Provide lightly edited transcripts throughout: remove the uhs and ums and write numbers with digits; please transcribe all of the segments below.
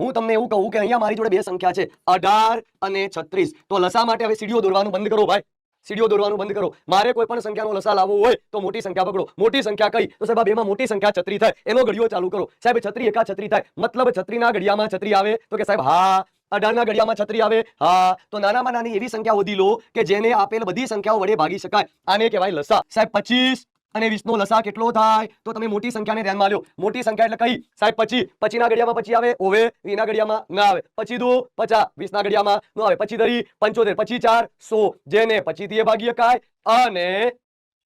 હું તમને એવું કહું કે અહીંયા મારી જોડે બે સંખ્યા છે 18 અને 36. તો લસા માટે હવે સીડીઓ દોરવાનું બંધ કરો ભાઈ, સીડીઓ દોરવાનું બંધ કરો. મારે કોઈ પણ સંખ્યાનો લસા લાવવો હોય તો મોટી સંખ્યા પકડો. મોટી સંખ્યા કઈ? તો સાહેબ આ બેમાં મોટી સંખ્યા 36 થાય, એનો ઘડિયો ચાલુ કરો. સાહેબ 36 એકા 36 થાય, મતલબ 36 ના ઘડિયામાં 36 આવે તો કે સાહેબ હા. 18 ના ઘડિયામાં 36 આવે હા. તો નાનામાં નાની એવી સંખ્યા શોધી લો કે જેને આપેલ બધી સંખ્યાઓ વડે ભાગી શકાય. આને કહેવાય લસા. સાહેબ 25 અને 20 નો લસા કેટલો થાય? તો તમે મોટી સંખ્યાને ધ્યાનમાં લ્યો. મોટી સંખ્યા એટલે કઈ? સાહેબ 25. 25 ના ઘડિયામાં 25 આવે ઓવે, 20 ના ઘડિયામાં ના આવે. 25 દુ 50, 20 ના ઘડિયામાં નો આવે. 25 ધરી 75, 25 4 100, જેને 25 થી ભાગી શકાય અને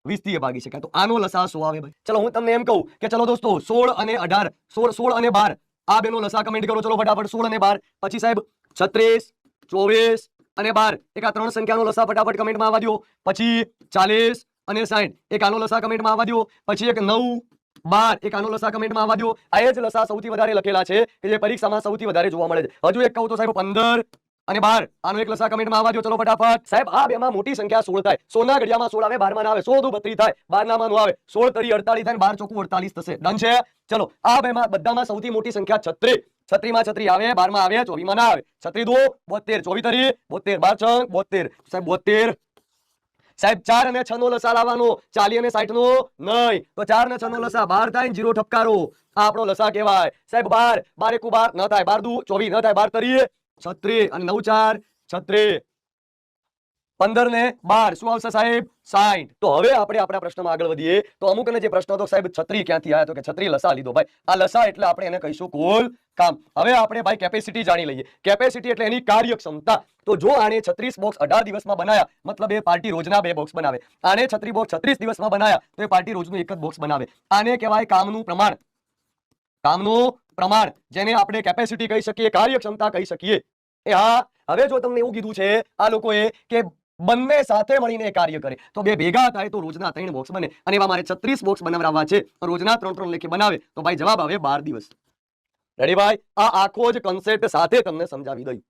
20 થી ભાગી શકાય. તો આનો લસા 100 આવે ભાઈ. ચલો હું તમને એમ કહું કે ચલો દોસ્તો 16 અને 18, 16 અને 12 આ બેનો લસા કમેન્ટ કરો. ચલો ફટાફટ 16 અને 12. પછી સાહેબ 36, 24 અને 12 એક આ ત્રણ સંખ્યાનો લસા ફટાફટ કમેન્ટમાં આવવા દો. પછી 40 અને 60 એક આનો લસા કમેન્ટમાં આવવા દો. પછી એક 9, 12 એક આનો લસા કમેન્ટમાં આવવા દો. આ જ લસા સૌથી વધારે લખેલા છે કે જે પરીક્ષામાં સૌથી વધારે જોવા મળે છે. હજુ એક કહું તો સાહેબ 15 અને 12 આનો એક લસા કમેન્ટમાં આવવા દો. ચલો ફટાફટ. સાહેબ આ બેમાં મોટી સંખ્યા 16 થાય. 16 ના ઘડિયામાં 16 આવે, 12 માં ના આવે. 16 દુ 32 થાય, 12 ના માં નો આવે. 16 તરી 48 થાય, 12 ચોકુ 48 થશે. ડન છે? ચલો આ બેમાં બધામાં સૌથી મોટી સંખ્યા 36. 36 માં 36 આવે, 12 માં આવે, 24 માં ના આવે. 36 દુ 72, 24 તરી 72, 12 72 સાહેબ 72. સાહેબ 4 અને 6 નો લસા લાવવાનો, 40 અને 60 નો નહીં. તો 4 અને 6 નો લસા 12 થાય ને 0 ઠપકારો. આ આપણો લસા કહેવાય. સાહેબ 12, 12 એકુ 12 ન થાય, 12 દુ 24 ન થાય, 12 તરી 36 અને 9 4 36. 15 ને 12 શું આવશે સાહેબ? 60. તો હવે આપણે આપણા પ્રશ્નમાં આગળ વધીએ. તો અમુકને જે પ્રશ્ન હતો સાહેબ 36 ક્યાંથી આવ્યા, તો કે 36 લસા લીધો ભાઈ. આ લસા એટલે આપણે એને કહીશું કુલ કામ. હવે આપણે ભાઈ કેપેસિટી જાણી લઈએ. કેપેસિટી એટલે એની કાર્યક્ષમતા. તો જો આને 36 બોક્સ 18 દિવસમાં બનાયા, મતલબ એ પાર્ટી રોજના 2 બોક્સ બનાવે. આને 36 બોક્સ 36 દિવસમાં બનાયા તો એ પાર્ટી રોજનું એક જ બોક્સ બનાવે. આને કહેવાય કામનું પ્રમાણ. કામનું પ્રમાણ જેને આપણે કેપેસિટી કહી શકીએ, કાર્યક્ષમતા કહી શકીએ. એ હા, હવે જો તમને એવું કીધું છે આ લોકોએ કે બંને સાથે મળીને કાર્ય કરે તો બે ભેગા થાય તો રોજના 3 બોક્સ બને. અને એવા મારે 36 બોક્સ બનાવવા છે, રોજના 3 લેખે બનાવે તો ભાઈ જવાબ આવે 12 દિવસ. રેડી ભાઈ? આ આખો જ કન્સેપ્ટ સાથે તમને સમજાવી દઈ.